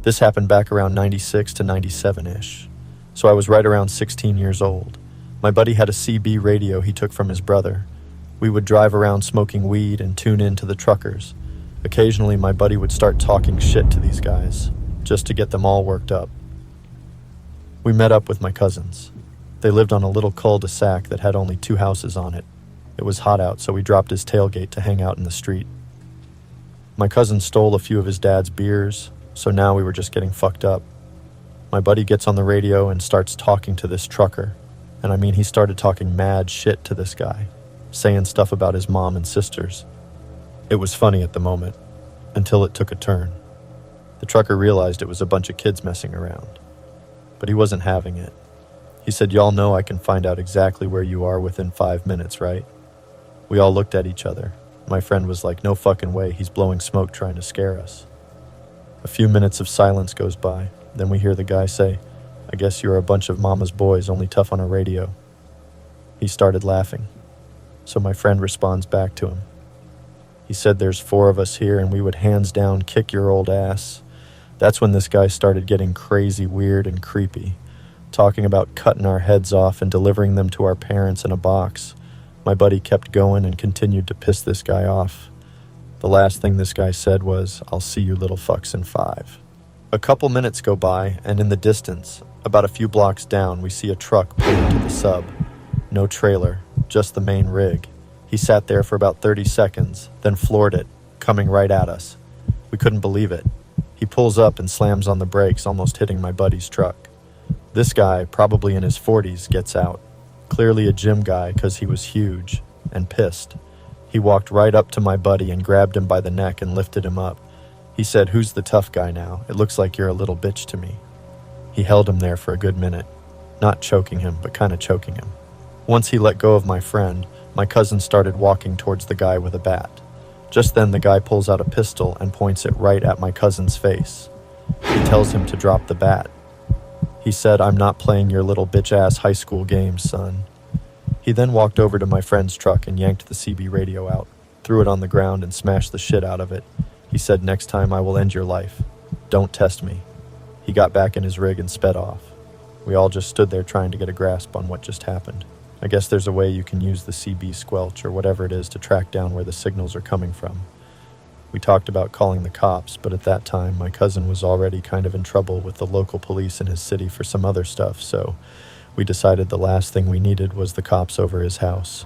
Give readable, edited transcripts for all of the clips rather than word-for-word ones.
This happened back around 96 to 97-ish, so I was right around 16 years old. My buddy had a CB radio he took from his brother. We would drive around smoking weed and tune in to the truckers. Occasionally, my buddy would start talking shit to these guys, just to get them all worked up. We met up with my cousins. They lived on a little cul-de-sac that had only 2 houses on it. It was hot out, so we dropped his tailgate to hang out in the street. My cousin stole a few of his dad's beers, so now we were just getting fucked up. My buddy gets on the radio and starts talking to this trucker. And I mean, he started talking mad shit to this guy, saying stuff about his mom and sisters. It was funny at the moment, until it took a turn. The trucker realized it was a bunch of kids messing around. But he wasn't having it. He said, "Y'all know I can find out exactly where you are within 5 minutes, right?" We all looked at each other. My friend was like, "No fucking way, he's blowing smoke trying to scare us." A few minutes of silence goes by. Then we hear the guy say, "I guess you're a bunch of mama's boys, only tough on a radio." He started laughing. So my friend responds back to him. He said, "There's 4 of us here and we would hands down kick your old ass." That's when this guy started getting crazy, weird, and creepy, talking about cutting our heads off and delivering them to our parents in a box. My buddy kept going and continued to piss this guy off. The last thing this guy said was, "I'll see you little fucks in 5." A couple minutes go by, and in the distance, about a few blocks down, we see a truck pull into the sub. No trailer, just the main rig. He sat there for about 30 seconds, then floored it, coming right at us. We couldn't believe it. He pulls up and slams on the brakes, almost hitting my buddy's truck. This guy, probably in his 40s, gets out. Clearly a gym guy because he was huge and pissed. He walked right up to my buddy and grabbed him by the neck and lifted him up. He said, "Who's the tough guy now? It looks like you're a little bitch to me." He held him there for a good minute, not choking him, but kind of choking him. Once he let go of my friend, my cousin started walking towards the guy with a bat. Just then the guy pulls out a pistol and points it right at my cousin's face. He tells him to drop the bat. He said, "I'm not playing your little bitch-ass high school games, son." He then walked over to my friend's truck and yanked the CB radio out, threw it on the ground and smashed the shit out of it. He said, "Next time I will end your life. Don't test me." He got back in his rig and sped off. We all just stood there trying to get a grasp on what just happened. I guess there's a way you can use the CB squelch or whatever it is to track down where the signals are coming from. We talked about calling the cops, but at that time my cousin was already kind of in trouble with the local police in his city for some other stuff, so we decided the last thing we needed was the cops over his house.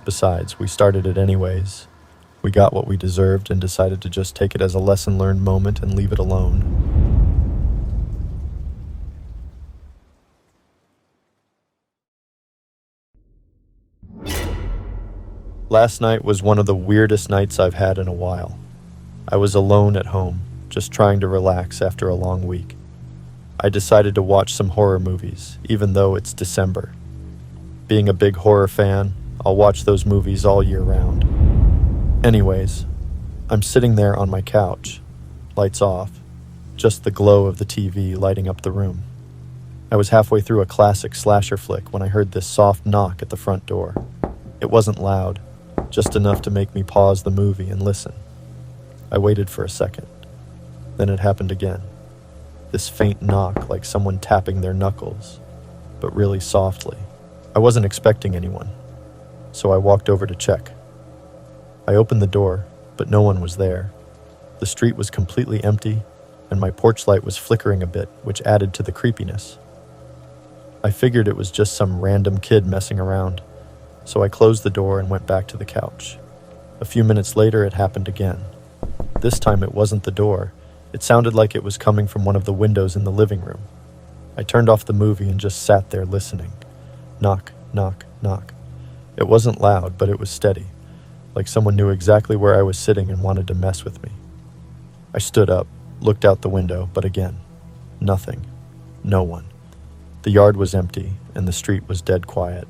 Besides, we started it anyways. We got what we deserved and decided to just take it as a lesson learned moment and leave it alone. Last night was one of the weirdest nights I've had in a while. I was alone at home, just trying to relax after a long week. I decided to watch some horror movies, even though it's December. Being a big horror fan, I'll watch those movies all year round. Anyways, I'm sitting there on my couch, lights off, just the glow of the TV lighting up the room. I was halfway through a classic slasher flick when I heard this soft knock at the front door. It wasn't loud, just enough to make me pause the movie and listen. I waited for a second. Then it happened again. This faint knock like someone tapping their knuckles, but really softly. I wasn't expecting anyone, so I walked over to check. I opened the door, but no one was there. The street was completely empty, and my porch light was flickering a bit, which added to the creepiness. I figured it was just some random kid messing around, so I closed the door and went back to the couch. A few minutes later, it happened again. This time it wasn't the door. It sounded like it was coming from one of the windows in the living room. I turned off the movie and just sat there listening. Knock, knock, knock. It wasn't loud, but it was steady, like someone knew exactly where I was sitting and wanted to mess with me. I stood up, looked out the window, but again, nothing. No one. The yard was empty, and the street was dead quiet.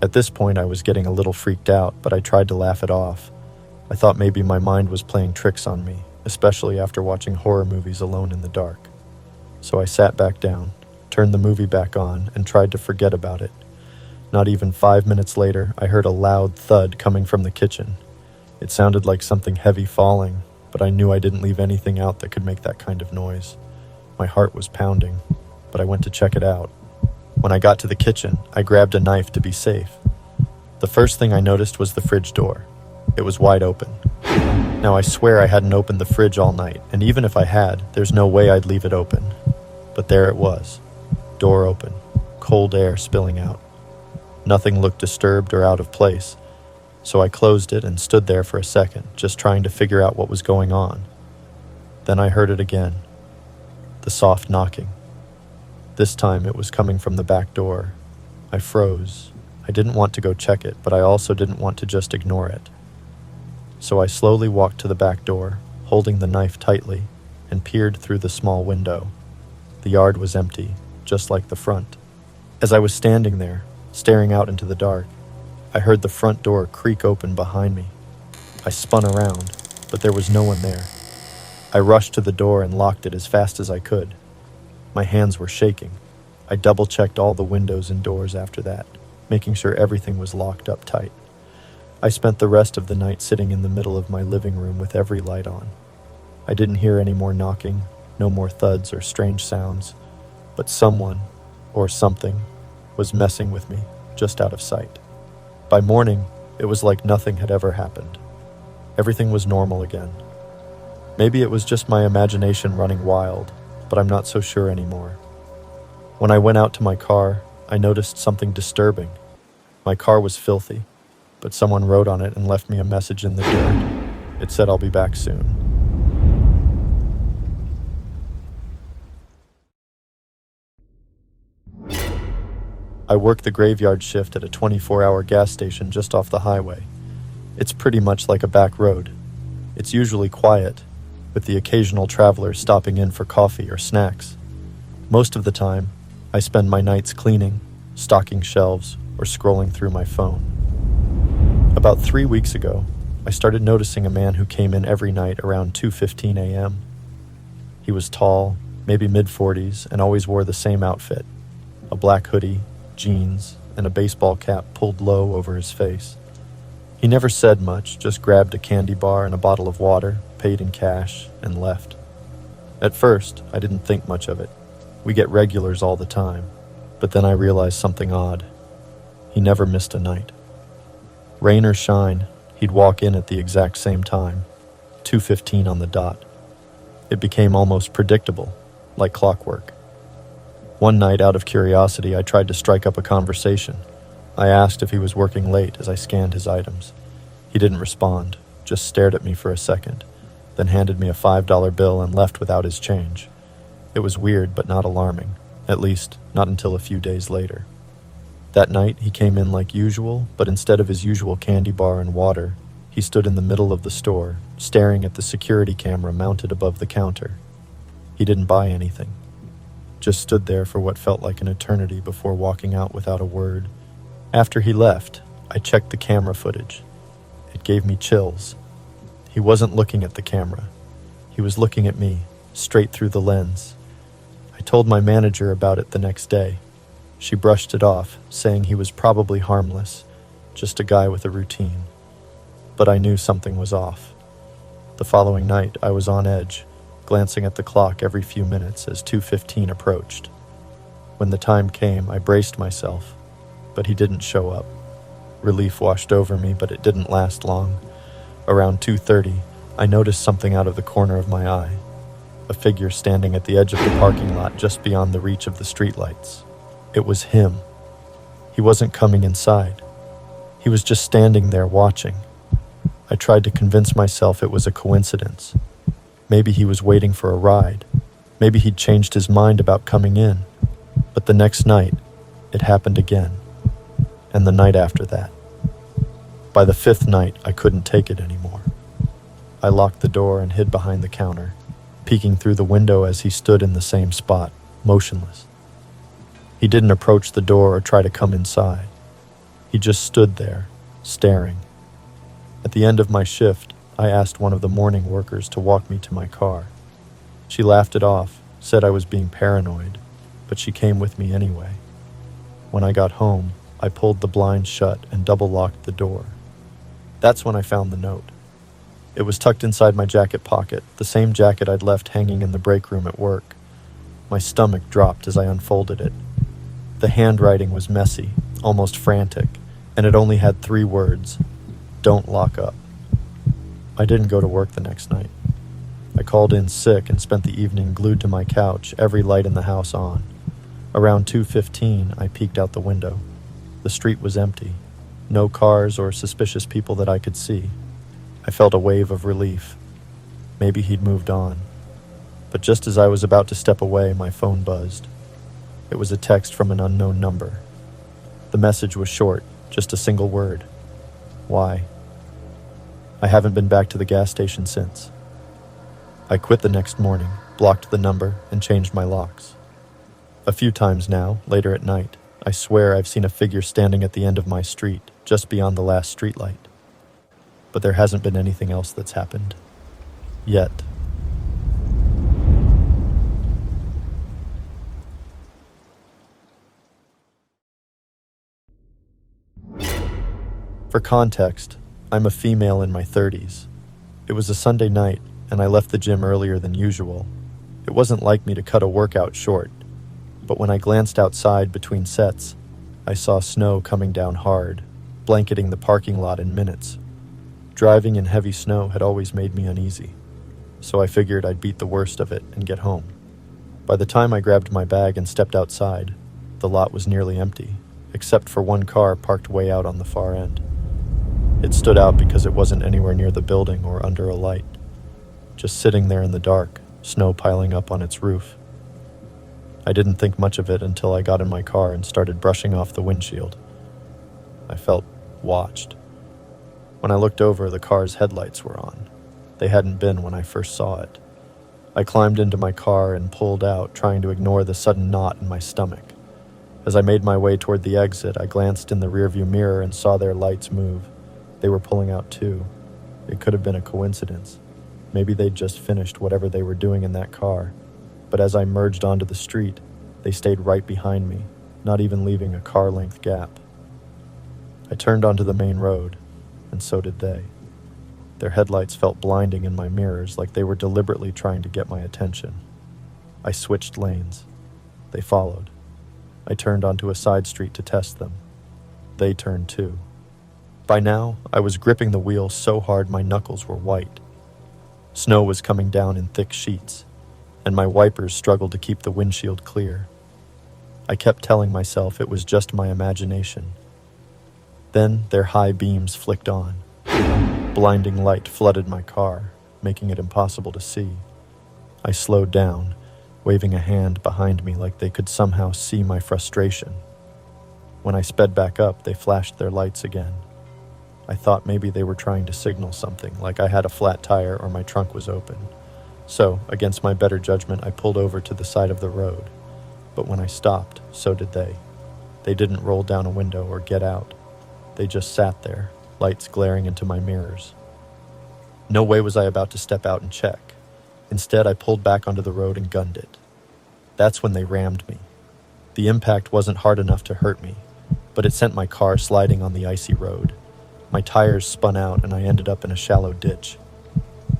At this point, I was getting a little freaked out, but I tried to laugh it off. I thought maybe my mind was playing tricks on me, especially after watching horror movies alone in the dark. So I sat back down, turned the movie back on, and tried to forget about it. Not even 5 minutes later, I heard a loud thud coming from the kitchen. It sounded like something heavy falling, but I knew I didn't leave anything out that could make that kind of noise. My heart was pounding, but I went to check it out. When I got to the kitchen, I grabbed a knife to be safe. The first thing I noticed was the fridge door. It was wide open. Now I swear I hadn't opened the fridge all night, and even if I had, there's no way I'd leave it open. But there it was. Door open, cold air spilling out. Nothing looked disturbed or out of place, so I closed it and stood there for a second, just trying to figure out what was going on. Then I heard it again. The soft knocking. This time it was coming from the back door. I froze. I didn't want to go check it, but I also didn't want to just ignore it. So I slowly walked to the back door, holding the knife tightly, and peered through the small window. The yard was empty, just like the front. As I was standing there, staring out into the dark, I heard the front door creak open behind me. I spun around, but there was no one there. I rushed to the door and locked it as fast as I could. My hands were shaking. I double-checked all the windows and doors after that, making sure everything was locked up tight. I spent the rest of the night sitting in the middle of my living room with every light on. I didn't hear any more knocking, no more thuds or strange sounds, but someone, or something, was messing with me, just out of sight. By morning, it was like nothing had ever happened. Everything was normal again. Maybe it was just my imagination running wild, but I'm not so sure anymore. When I went out to my car, I noticed something disturbing. My car was filthy, but someone wrote on it and left me a message in the dirt. It said I'll be back soon. I work the graveyard shift at a 24-hour gas station just off the highway. It's pretty much like a back road. It's usually quiet, with the occasional traveler stopping in for coffee or snacks. Most of the time, I spend my nights cleaning, stocking shelves, or scrolling through my phone. About 3 weeks ago, I started noticing a man who came in every night around 2:15 a.m. He was tall, maybe mid-40s, and always wore the same outfit: a black hoodie, jeans, and a baseball cap pulled low over his face. He never said much, just grabbed a candy bar and a bottle of water, paid in cash, and left. At first, I didn't think much of it. We get regulars all the time. But then I realized something odd. He never missed a night. Rain or shine, he'd walk in at the exact same time, 2:15 on the dot. It became almost predictable, like clockwork. One night, out of curiosity, I tried to strike up a conversation. I asked if he was working late as I scanned his items. He didn't respond, just stared at me for a second, then handed me a $5 bill and left without his change. It was weird but not alarming, at least not until a few days later. That night, he came in like usual, but instead of his usual candy bar and water, he stood in the middle of the store, staring at the security camera mounted above the counter. He didn't buy anything. Just stood there for what felt like an eternity before walking out without a word. After he left, I checked the camera footage. It gave me chills. He wasn't looking at the camera. He was looking at me, straight through the lens. I told my manager about it the next day. She brushed it off, saying he was probably harmless, just a guy with a routine. But I knew something was off. The following night, I was on edge, glancing at the clock every few minutes as 2:15 approached. When the time came, I braced myself, but he didn't show up. Relief washed over me, but it didn't last long. Around 2:30, I noticed something out of the corner of my eye. A figure standing at the edge of the parking lot just beyond the reach of the streetlights. It was him. He wasn't coming inside. He was just standing there watching. I tried to convince myself it was a coincidence. Maybe he was waiting for a ride. Maybe he'd changed his mind about coming in. But the next night, it happened again. And the night after that. By the 5th night, I couldn't take it anymore. I locked the door and hid behind the counter, peeking through the window as he stood in the same spot, motionless. He didn't approach the door or try to come inside. He just stood there, staring. At the end of my shift, I asked one of the morning workers to walk me to my car. She laughed it off, said I was being paranoid, but she came with me anyway. When I got home, I pulled the blinds shut and double-locked the door. That's when I found the note. It was tucked inside my jacket pocket, the same jacket I'd left hanging in the break room at work. My stomach dropped as I unfolded it. The handwriting was messy, almost frantic, and it only had 3 words: "Don't lock up." I didn't go to work the next night. I called in sick and spent the evening glued to my couch, every light in the house on. Around 2:15, I peeked out the window. The street was empty. No cars or suspicious people that I could see. I felt a wave of relief. Maybe he'd moved on. But just as I was about to step away, my phone buzzed. It was a text from an unknown number. The message was short, just a single word: "Why?" I haven't been back to the gas station since. I quit the next morning, blocked the number, and changed my locks. A few times now, later at night, I swear I've seen a figure standing at the end of my street, just beyond the last streetlight. But there hasn't been anything else that's happened. Yet. For context, I'm a female in my 30s. It was a Sunday night, and I left the gym earlier than usual. It wasn't like me to cut a workout short, but when I glanced outside between sets, I saw snow coming down hard, blanketing the parking lot in minutes. Driving in heavy snow had always made me uneasy, so I figured I'd beat the worst of it and get home. By the time I grabbed my bag and stepped outside, the lot was nearly empty, except for one car parked way out on the far end. It stood out because it wasn't anywhere near the building or under a light, just sitting there in the dark, snow piling up on its roof. I didn't think much of it until I got in my car and started brushing off the windshield. I felt watched. When I looked over, the car's headlights were on. They hadn't been when I first saw it. I climbed into my car and pulled out, trying to ignore the sudden knot in my stomach. As I made my way toward the exit, I glanced in the rearview mirror and saw their lights move. They were pulling out too. It could have been a coincidence. Maybe they'd just finished whatever they were doing in that car. But as I merged onto the street, they stayed right behind me, not even leaving a car-length gap. I turned onto the main road, and so did they. Their headlights felt blinding in my mirrors, like they were deliberately trying to get my attention. I switched lanes. They followed. I turned onto a side street to test them. They turned too. By now, I was gripping the wheel so hard my knuckles were white. Snow was coming down in thick sheets, and my wipers struggled to keep the windshield clear. I kept telling myself it was just my imagination. Then their high beams flicked on. Blinding light flooded my car, making it impossible to see. I slowed down, waving a hand behind me like they could somehow see my frustration. When I sped back up, they flashed their lights again. I thought maybe they were trying to signal something, like I had a flat tire or my trunk was open. So, against my better judgment, I pulled over to the side of the road. But when I stopped, so did they. They didn't roll down a window or get out. They just sat there, lights glaring into my mirrors. No way was I about to step out and check. Instead, I pulled back onto the road and gunned it. That's when they rammed me. The impact wasn't hard enough to hurt me, but it sent my car sliding on the icy road. My tires spun out and I ended up in a shallow ditch.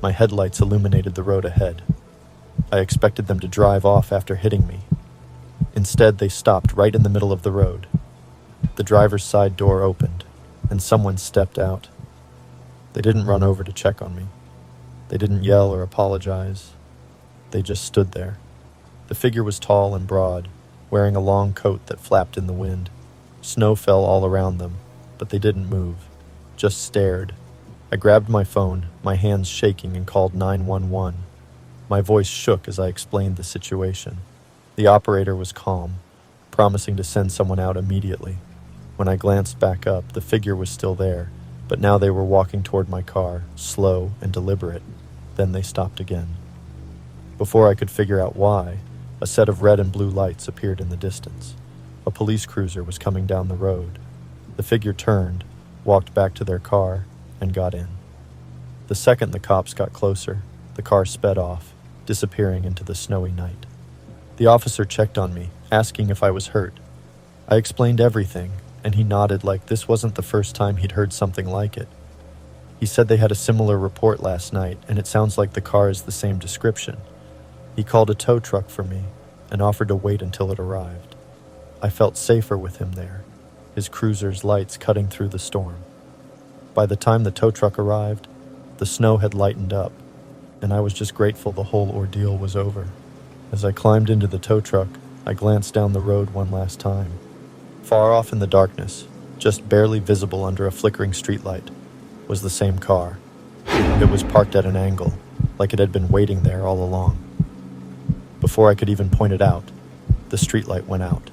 My headlights illuminated the road ahead. I expected them to drive off after hitting me. Instead, they stopped right in the middle of the road. The driver's side door opened, and someone stepped out. They didn't run over to check on me. They didn't yell or apologize. They just stood there. The figure was tall and broad, wearing a long coat that flapped in the wind. Snow fell all around them, but they didn't move, just stared. I grabbed my phone, my hands shaking, and called 911. My voice shook as I explained the situation. The operator was calm, promising to send someone out immediately. When I glanced back up, the figure was still there, but now they were walking toward my car, slow and deliberate. Then they stopped again. Before I could figure out why, a set of red and blue lights appeared in the distance. A police cruiser was coming down the road. The figure turned, walked back to their car, and got in. The second the cops got closer, the car sped off, disappearing into the snowy night. The officer checked on me, asking if I was hurt. I explained everything, and he nodded like this wasn't the first time he'd heard something like it. He said they had a similar report last night, and it sounds like the car is the same description. He called a tow truck for me, and offered to wait until it arrived. I felt safer with him there, his cruiser's lights cutting through the storm. By the time the tow truck arrived, the snow had lightened up, and I was just grateful the whole ordeal was over. As I climbed into the tow truck, I glanced down the road one last time. Far off in the darkness, just barely visible under a flickering streetlight, was the same car. It was parked at an angle, like it had been waiting there all along. Before I could even point it out, the streetlight went out.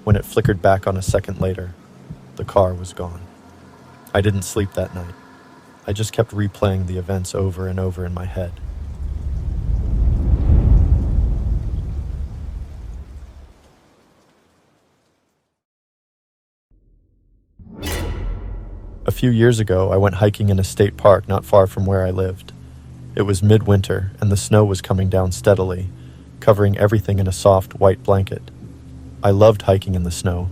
When it flickered back on a second later, the car was gone. I didn't sleep that night. I just kept replaying the events over and over in my head. A few years ago, I went hiking in a state park not far from where I lived. It was midwinter, and the snow was coming down steadily, covering everything in a soft, white blanket. I loved hiking in the snow.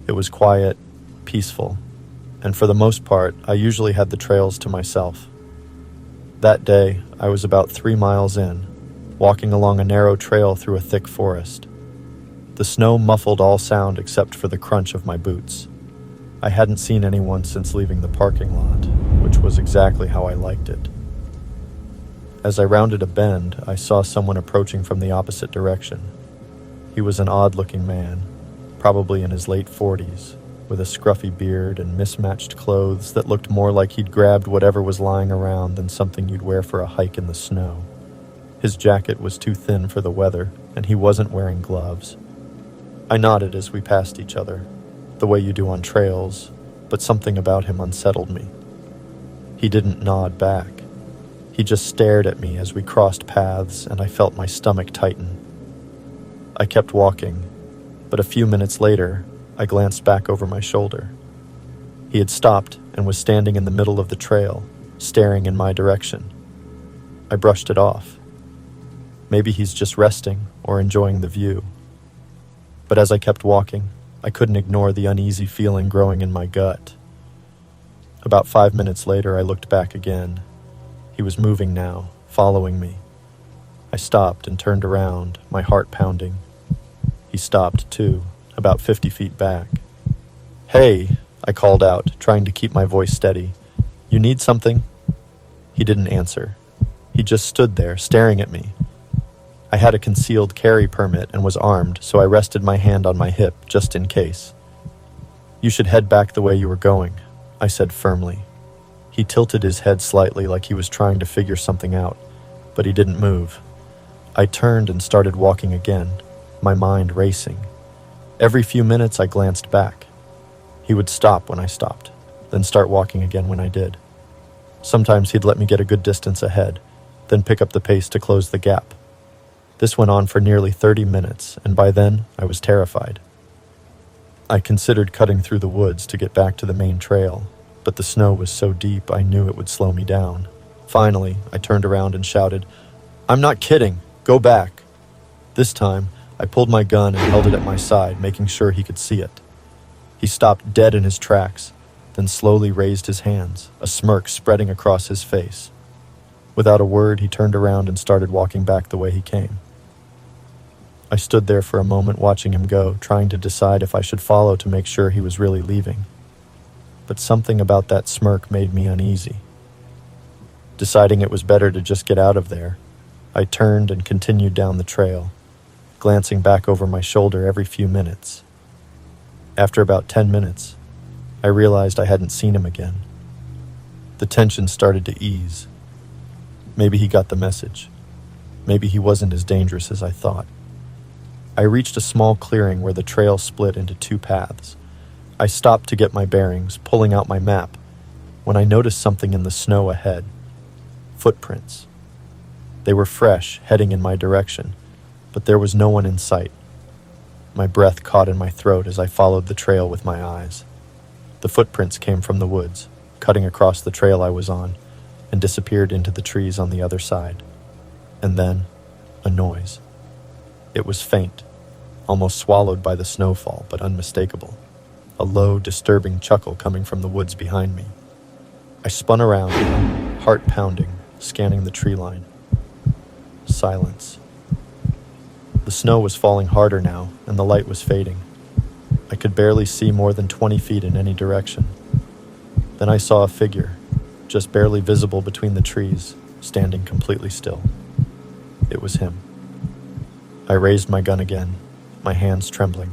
It was quiet, peaceful, and for the most part, I usually had the trails to myself. That day, I was about 3 miles in, walking along a narrow trail through a thick forest. The snow muffled all sound except for the crunch of my boots. I hadn't seen anyone since leaving the parking lot, which was exactly how I liked it. As I rounded a bend, I saw someone approaching from the opposite direction. He was an odd-looking man, probably in his late 40s, with a scruffy beard and mismatched clothes that looked more like he'd grabbed whatever was lying around than something you'd wear for a hike in the snow. His jacket was too thin for the weather, and he wasn't wearing gloves. I nodded as we passed each other, the way you do on trails, but something about him unsettled me. He didn't nod back. He just stared at me as we crossed paths, and I felt my stomach tighten. I kept walking, but a few minutes later, I glanced back over my shoulder. He had stopped and was standing in the middle of the trail, staring in my direction. I brushed it off. Maybe he's just resting or enjoying the view. But as I kept walking, I couldn't ignore the uneasy feeling growing in my gut. About 5 minutes later, I looked back again. He was moving now, following me. I stopped and turned around, my heart pounding. He stopped, too, about 50 feet back. "Hey," I called out, trying to keep my voice steady. "You need something?" He didn't answer. He just stood there, staring at me. I had a concealed carry permit and was armed, so I rested my hand on my hip, just in case. "You should head back the way you were going," I said firmly. He tilted his head slightly like he was trying to figure something out, but he didn't move. I turned and started walking again, my mind racing. Every few minutes I glanced back. He would stop when I stopped, then start walking again when I did. Sometimes he'd let me get a good distance ahead, then pick up the pace to close the gap. This went on for nearly 30 minutes, and by then I was terrified. I considered cutting through the woods to get back to the main trail, but the snow was so deep I knew it would slow me down. Finally, I turned around and shouted, "I'm not kidding! Go back!" This time, I pulled my gun and held it at my side, making sure he could see it. He stopped dead in his tracks, then slowly raised his hands, a smirk spreading across his face. Without a word, he turned around and started walking back the way he came. I stood there for a moment watching him go, trying to decide if I should follow to make sure he was really leaving. But something about that smirk made me uneasy. Deciding it was better to just get out of there, I turned and continued down the trail, glancing back over my shoulder every few minutes. After about 10 minutes, I realized I hadn't seen him again. The tension started to ease. Maybe he got the message. Maybe he wasn't as dangerous as I thought. I reached a small clearing where the trail split into 2 paths. I stopped to get my bearings, pulling out my map, when I noticed something in the snow ahead. Footprints. They were fresh, heading in my direction, but there was no one in sight. My breath caught in my throat as I followed the trail with my eyes. The footprints came from the woods, cutting across the trail I was on, and disappeared into the trees on the other side. And then, a noise. It was faint, almost swallowed by the snowfall, but unmistakable. A low, disturbing chuckle coming from the woods behind me. I spun around, heart pounding, scanning the tree line. Silence. The snow was falling harder now, and the light was fading. I could barely see more than 20 feet in any direction. Then I saw a figure, just barely visible between the trees, standing completely still. It was him. I raised my gun again, my hands trembling.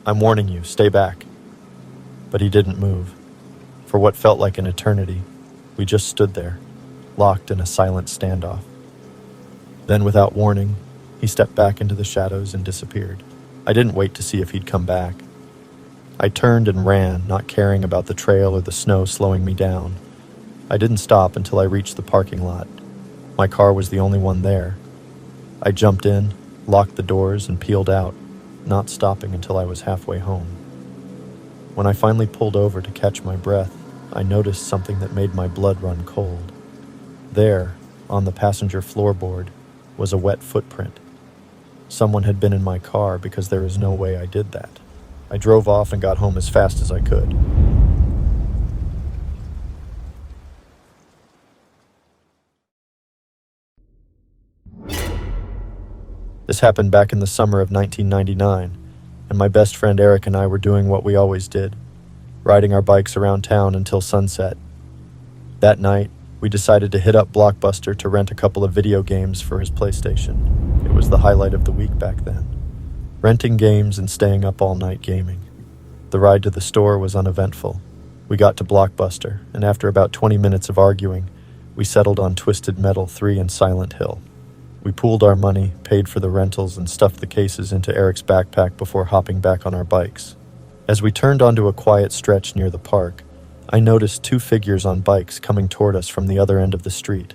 "I'm warning you, stay back." But he didn't move. For what felt like an eternity, we just stood there, locked in a silent standoff. Then, without warning, he stepped back into the shadows and disappeared. I didn't wait to see if he'd come back. I turned and ran, not caring about the trail or the snow slowing me down. I didn't stop until I reached the parking lot. My car was the only one there. I jumped in, locked the doors, and peeled out, not stopping until I was halfway home. When I finally pulled over to catch my breath, I noticed something that made my blood run cold. There, on the passenger floorboard, was a wet footprint. Someone had been in my car because there is no way I did that. I drove off and got home as fast as I could. This happened back in the summer of 1999, and my best friend Eric and I were doing what we always did, riding our bikes around town until sunset. That night, we decided to hit up Blockbuster to rent a couple of video games for his PlayStation. It was the highlight of the week back then. Renting games and staying up all night gaming. The ride to the store was uneventful. We got to Blockbuster, and after about 20 minutes of arguing, we settled on Twisted Metal 3 and Silent Hill. We pooled our money, paid for the rentals, and stuffed the cases into Eric's backpack before hopping back on our bikes. As we turned onto a quiet stretch near the park, I noticed two figures on bikes coming toward us from the other end of the street.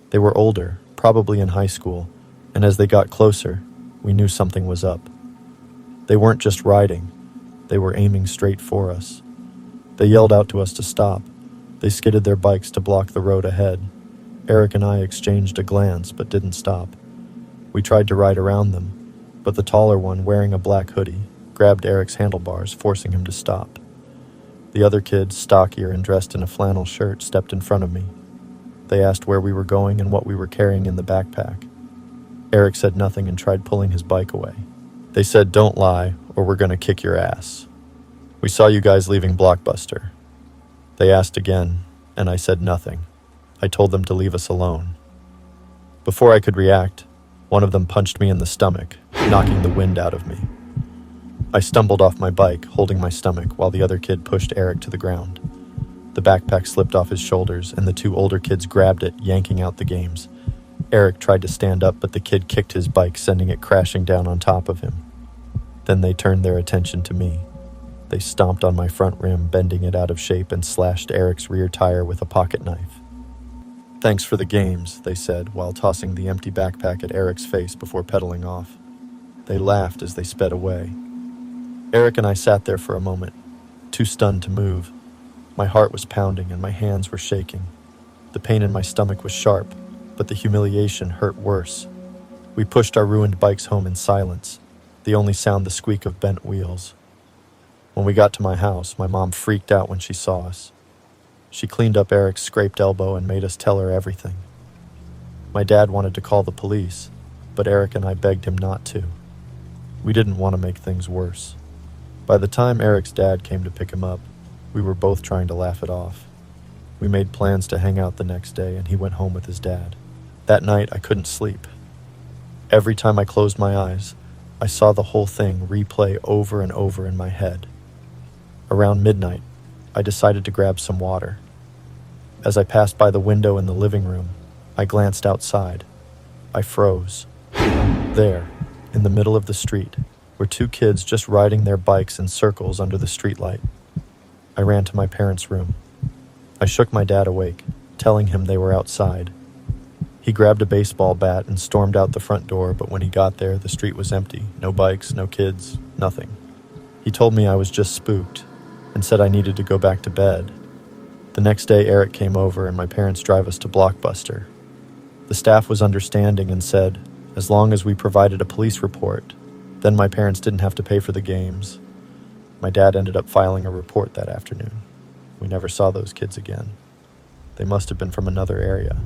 They were older, probably in high school, and as they got closer, we knew something was up. They weren't just riding, they were aiming straight for us. They yelled out to us to stop. They skidded their bikes to block the road ahead. Eric and I exchanged a glance but didn't stop. We tried to ride around them, but the taller one, wearing a black hoodie, grabbed Eric's handlebars, forcing him to stop. The other kid, stockier and dressed in a flannel shirt, stepped in front of me. They asked where we were going and what we were carrying in the backpack. Eric said nothing and tried pulling his bike away. They said, "Don't lie, or we're gonna kick your ass. We saw you guys leaving Blockbuster." They asked again, and I said nothing. I told them to leave us alone. Before I could react, one of them punched me in the stomach, knocking the wind out of me. I stumbled off my bike, holding my stomach, while the other kid pushed Eric to the ground. The backpack slipped off his shoulders, and the two older kids grabbed it, yanking out the games. Eric tried to stand up, but the kid kicked his bike, sending it crashing down on top of him. Then they turned their attention to me. They stomped on my front rim, bending it out of shape, and slashed Eric's rear tire with a pocket knife. "Thanks for the games," they said, while tossing the empty backpack at Eric's face before pedaling off. They laughed as they sped away. Eric and I sat there for a moment, too stunned to move. My heart was pounding and my hands were shaking. The pain in my stomach was sharp, but the humiliation hurt worse. We pushed our ruined bikes home in silence, the only sound the squeak of bent wheels. When we got to my house, my mom freaked out when she saw us. She cleaned up Eric's scraped elbow and made us tell her everything. My dad wanted to call the police, but Eric and I begged him not to. We didn't want to make things worse. By the time Eric's dad came to pick him up, we were both trying to laugh it off. We made plans to hang out the next day, and he went home with his dad. That night, I couldn't sleep. Every time I closed my eyes, I saw the whole thing replay over and over in my head. Around midnight, I decided to grab some water. As I passed by the window in the living room, I glanced outside. I froze. There, in the middle of the street, were two kids just riding their bikes in circles under the streetlight. I ran to my parents' room. I shook my dad awake, telling him they were outside. He grabbed a baseball bat and stormed out the front door, but when he got there, the street was empty. No bikes, no kids, nothing. He told me I was just spooked and said I needed to go back to bed. The next day, Eric came over and my parents drive us to Blockbuster. The staff was understanding and said, as long as we provided a police report, then my parents didn't have to pay for the games. My dad ended up filing a report that afternoon. We never saw those kids again. They must have been from another area.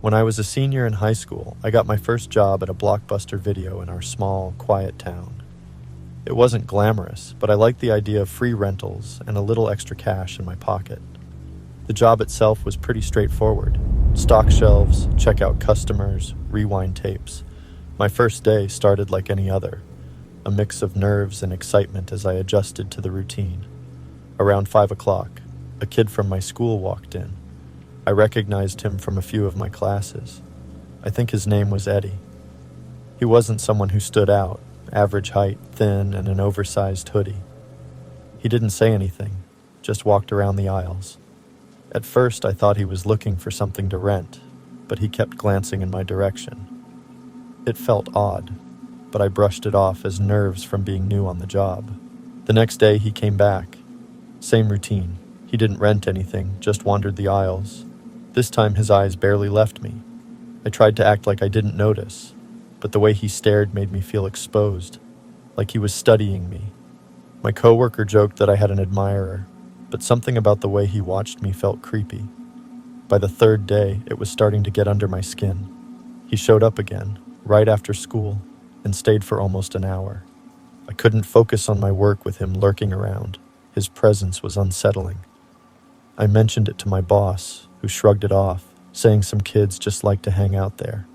When I was a senior in high school, I got my first job at a Blockbuster Video in our small, quiet town. It wasn't glamorous, but I liked the idea of free rentals and a little extra cash in my pocket. The job itself was pretty straightforward. Stock shelves, check out customers, rewind tapes. My first day started like any other, a mix of nerves and excitement as I adjusted to the routine. Around 5 o'clock, a kid from my school walked in. I recognized him from a few of my classes. I think his name was Eddie. He wasn't someone who stood out, average height, thin, and an oversized hoodie. He didn't say anything, just walked around the aisles. At first, I thought he was looking for something to rent, but he kept glancing in my direction. It felt odd, but I brushed it off as nerves from being new on the job. The next day, he came back. Same routine. He didn't rent anything, just wandered the aisles. This time his eyes barely left me. I tried to act like I didn't notice, but the way he stared made me feel exposed, like he was studying me. My coworker joked that I had an admirer, but something about the way he watched me felt creepy. By the third day, it was starting to get under my skin. He showed up again, right after school, and stayed for almost an hour. I couldn't focus on my work with him lurking around. His presence was unsettling. I mentioned it to my boss, who shrugged it off, saying some kids just like to hang out there.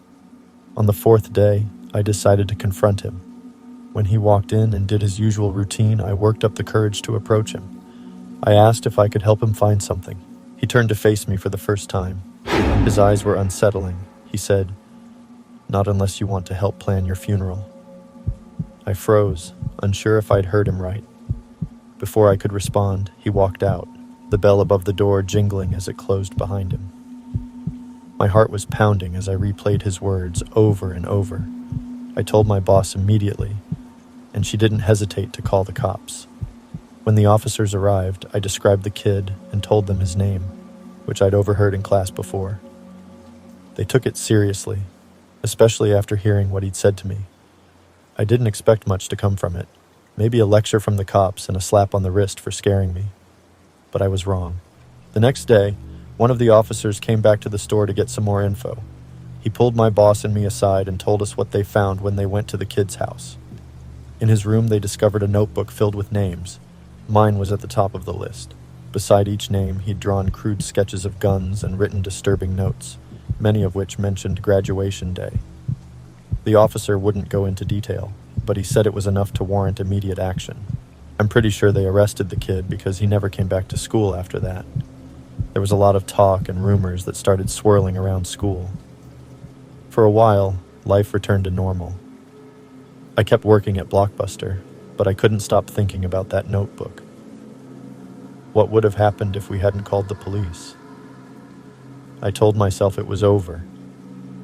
On the fourth day, I decided to confront him. When he walked in and did his usual routine, I worked up the courage to approach him. I asked if I could help him find something. He turned to face me for the first time. His eyes were unsettling. He said, "Not unless you want to help plan your funeral." I froze, unsure if I'd heard him right. Before I could respond, he walked out, the bell above the door jingling as it closed behind him. My heart was pounding as I replayed his words over and over. I told my boss immediately, and she didn't hesitate to call the cops. When the officers arrived, I described the kid and told them his name, which I'd overheard in class before. They took it seriously, especially after hearing what he'd said to me. I didn't expect much to come from it, maybe a lecture from the cops and a slap on the wrist for scaring me. But I was wrong. The next day, one of the officers came back to the store to get some more info. He pulled my boss and me aside and told us what they found when they went to the kid's house. In his room, they discovered a notebook filled with names. Mine was at the top of the list. Beside each name, he'd drawn crude sketches of guns and written disturbing notes, many of which mentioned graduation day. The officer wouldn't go into detail, but he said it was enough to warrant immediate action. I'm pretty sure they arrested the kid because he never came back to school after that. There was a lot of talk and rumors that started swirling around school. For a while, life returned to normal. I kept working at Blockbuster, but I couldn't stop thinking about that notebook. What would have happened if we hadn't called the police? I told myself it was over.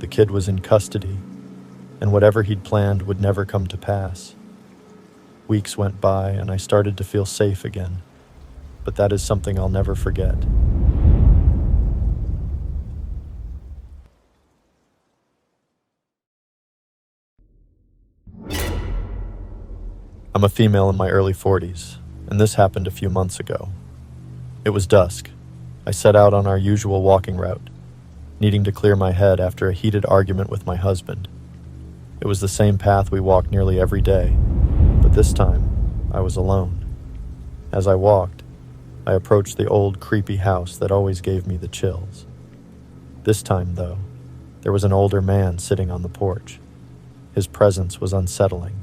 The kid was in custody, and whatever he'd planned would never come to pass. Weeks went by, and I started to feel safe again, but that is something I'll never forget. I'm a female in my early 40s, and this happened a few months ago. It was dusk. I set out on our usual walking route, needing to clear my head after a heated argument with my husband. It was the same path we walked nearly every day, but this time, I was alone. As I walked, I approached the old, creepy house that always gave me the chills. This time, though, there was an older man sitting on the porch. His presence was unsettling,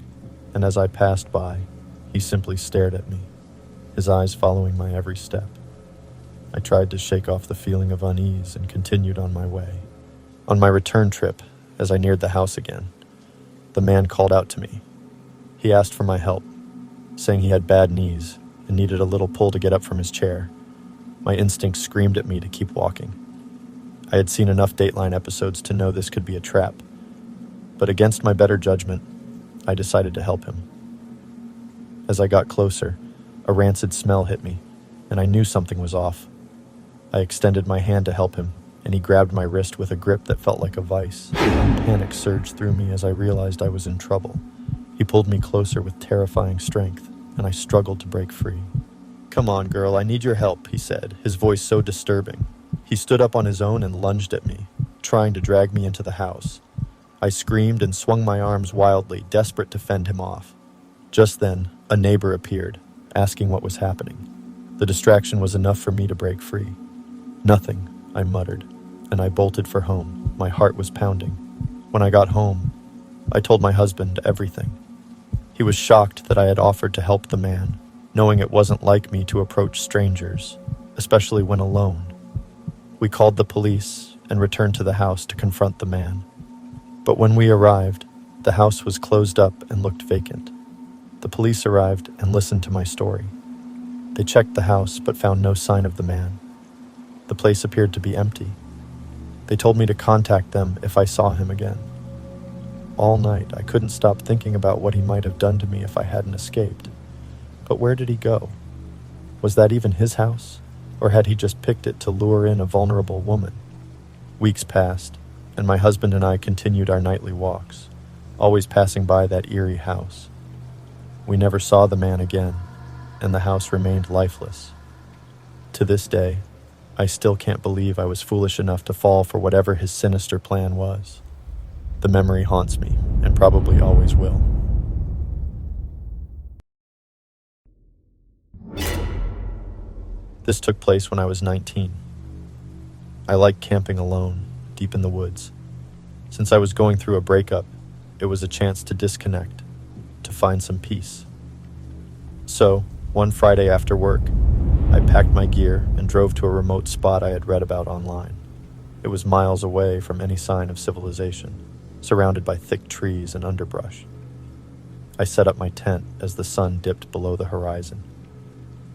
and as I passed by, he simply stared at me, his eyes following my every step. I tried to shake off the feeling of unease and continued on my way. On my return trip, as I neared the house again, the man called out to me. He asked for my help, saying he had bad knees and needed a little pull to get up from his chair. My instincts screamed at me to keep walking. I had seen enough Dateline episodes to know this could be a trap, but against my better judgment, I decided to help him. As I got closer, a rancid smell hit me, and I knew something was off. I extended my hand to help him, and he grabbed my wrist with a grip that felt like a vice. Panic surged through me as I realized I was in trouble. He pulled me closer with terrifying strength, and I struggled to break free. "Come on, girl, I need your help," he said, his voice so disturbing. He stood up on his own and lunged at me. trying to drag me into the house. I screamed and swung my arms wildly, desperate to fend him off. Just then, a neighbor appeared, asking what was happening. The distraction was enough for me to break free. "Nothing," I muttered, and I bolted for home. My heart was pounding. When I got home, I told my husband everything. He was shocked that I had offered to help the man, knowing it wasn't like me to approach strangers, especially when alone. We called the police and returned to the house to confront the man. But when we arrived, the house was closed up and looked vacant. The police arrived and listened to my story. They checked the house but found no sign of the man. The place appeared to be empty. They told me to contact them if I saw him again. All night, I couldn't stop thinking about what he might have done to me if I hadn't escaped. But where did he go? Was that even his house? Or had he just picked it to lure in a vulnerable woman? Weeks passed, and my husband and I continued our nightly walks, always passing by that eerie house. We never saw the man again, and the house remained lifeless. To this day, I still can't believe I was foolish enough to fall for whatever his sinister plan was. The memory haunts me, and probably always will. This took place when I was 19. I liked camping alone, deep in the woods. Since I was going through a breakup, it was a chance to disconnect, to find some peace. So, one Friday after work, I packed my gear and drove to a remote spot I had read about online. It was miles away from any sign of civilization, surrounded by thick trees and underbrush. I set up my tent as the sun dipped below the horizon.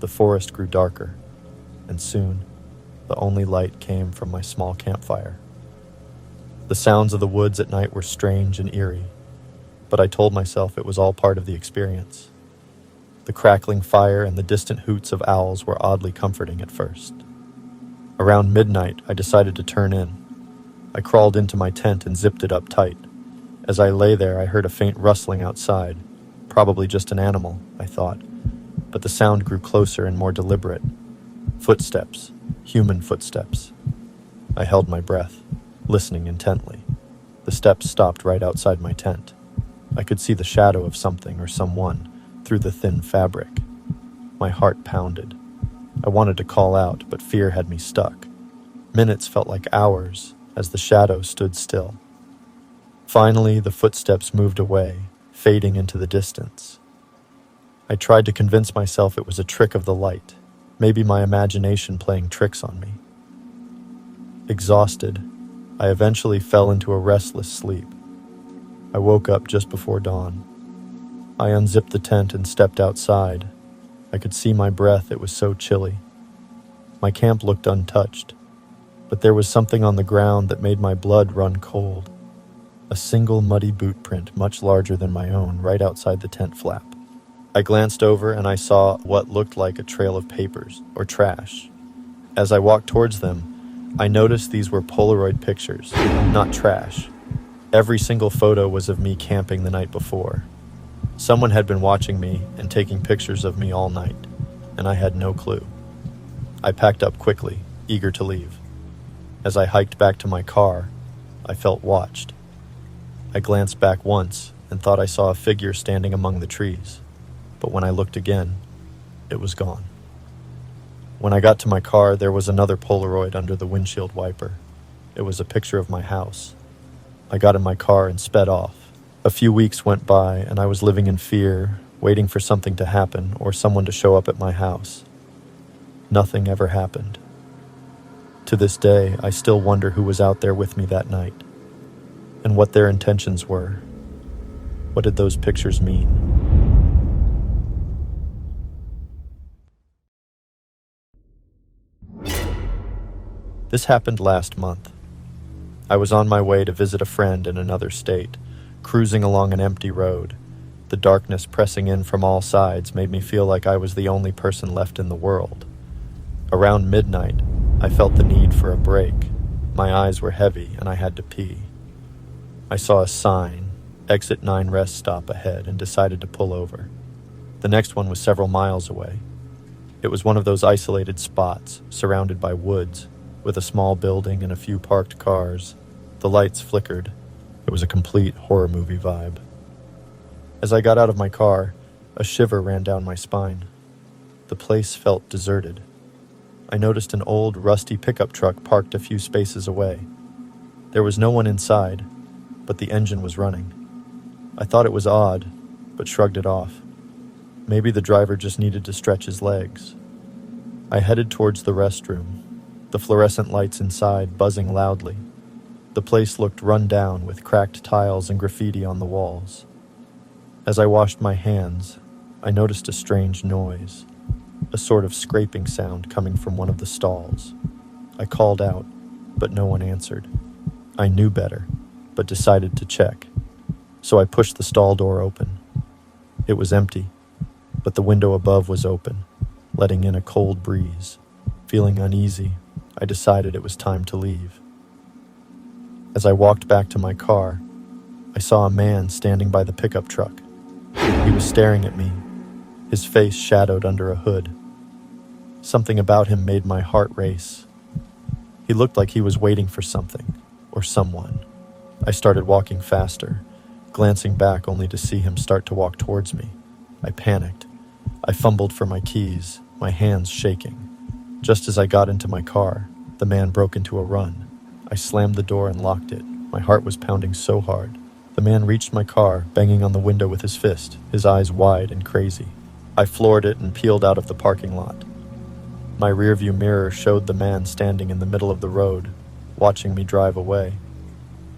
The forest grew darker, and soon, the only light came from my small campfire. The sounds of the woods at night were strange and eerie, but I told myself it was all part of the experience. The crackling fire and the distant hoots of owls were oddly comforting at first. Around midnight, I decided to turn in. I crawled into my tent and zipped it up tight. As I lay there, I heard a faint rustling outside. Probably just an animal, I thought, but the sound grew closer and more deliberate. Footsteps, human footsteps. I held my breath, listening intently. The steps stopped right outside my tent. I could see the shadow of something or someone through the thin fabric. My heart pounded. I wanted to call out, but fear had me stuck. Minutes felt like hours as the shadow stood still. Finally, the footsteps moved away, fading into the distance. I tried to convince myself it was a trick of the light, maybe my imagination playing tricks on me. Exhausted, I eventually fell into a restless sleep. I woke up just before dawn. I unzipped the tent and stepped outside. I could see my breath, it was so chilly. My camp looked untouched, but there was something on the ground that made my blood run cold. A single muddy boot print, much larger than my own, right outside the tent flap. I glanced over and I saw what looked like a trail of papers, or trash. As I walked towards them, I noticed these were Polaroid pictures, not trash. Every single photo was of me camping the night before. Someone had been watching me and taking pictures of me all night, and I had no clue. I packed up quickly, eager to leave. As I hiked back to my car, I felt watched. I glanced back once and thought I saw a figure standing among the trees, but when I looked again, it was gone. When I got to my car, there was another Polaroid under the windshield wiper. It was a picture of my house. I got in my car and sped off. A few weeks went by, and I was living in fear, waiting for something to happen or someone to show up at my house. Nothing ever happened. To this day, I still wonder who was out there with me that night, and what their intentions were. What did those pictures mean? This happened last month. I was on my way to visit a friend in another state, cruising along an empty road. The darkness pressing in from all sides made me feel like I was the only person left in the world. Around midnight, I felt the need for a break. My eyes were heavy and I had to pee. I saw a sign, exit 9 rest stop ahead, and decided to pull over. The next one was several miles away. It was one of those isolated spots, surrounded by woods, with a small building and a few parked cars. The lights flickered. It was a complete horror movie vibe. As I got out of my car, a shiver ran down my spine. The place felt deserted. I noticed an old, rusty pickup truck parked a few spaces away. There was no one inside, but the engine was running. I thought it was odd, but shrugged it off. Maybe the driver just needed to stretch his legs. I headed towards the restroom, the fluorescent lights inside buzzing loudly. The place looked run down with cracked tiles and graffiti on the walls. As I washed my hands, I noticed a strange noise, a sort of scraping sound coming from one of the stalls. I called out, but no one answered. I knew better, but decided to check. So I pushed the stall door open. It was empty, but the window above was open, letting in a cold breeze. Feeling uneasy, I decided it was time to leave. As I walked back to my car, I saw a man standing by the pickup truck. He was staring at me, his face shadowed under a hood. Something about him made my heart race. He looked like he was waiting for something, or someone. I started walking faster, glancing back only to see him start to walk towards me. I panicked. I fumbled for my keys, my hands shaking. Just as I got into my car, the man broke into a run. I slammed the door and locked it. My heart was pounding so hard. The man reached my car, banging on the window with his fist, his eyes wide and crazy. I floored it and peeled out of the parking lot. My rearview mirror showed the man standing in the middle of the road, watching me drive away.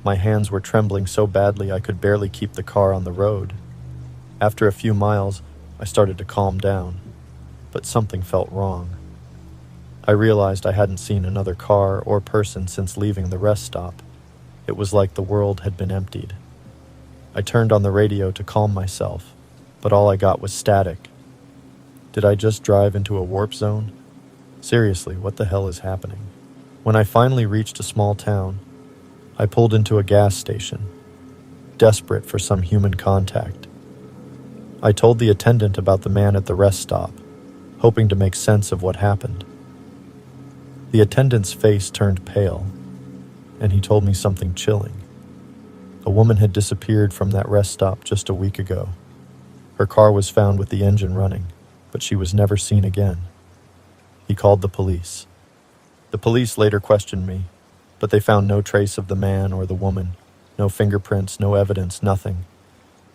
My hands were trembling so badly I could barely keep the car on the road. After a few miles, I started to calm down, but something felt wrong. I realized I hadn't seen another car or person since leaving the rest stop. It was like the world had been emptied. I turned on the radio to calm myself, but all I got was static. Did I just drive into a warp zone? Seriously, what the hell is happening? When I finally reached a small town, I pulled into a gas station, desperate for some human contact. I told the attendant about the man at the rest stop, hoping to make sense of what happened. The attendant's face turned pale, and he told me something chilling. A woman had disappeared from that rest stop just a week ago. Her car was found with the engine running, but she was never seen again. He called the police. The police later questioned me, but they found no trace of the man or the woman. No fingerprints, no evidence, nothing.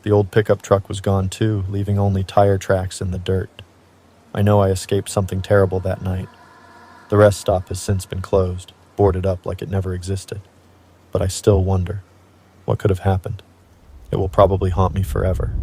The old pickup truck was gone too, leaving only tire tracks in the dirt. I know I escaped something terrible that night. The rest stop has since been closed, boarded up like it never existed. But I still wonder, what could have happened? It will probably haunt me forever.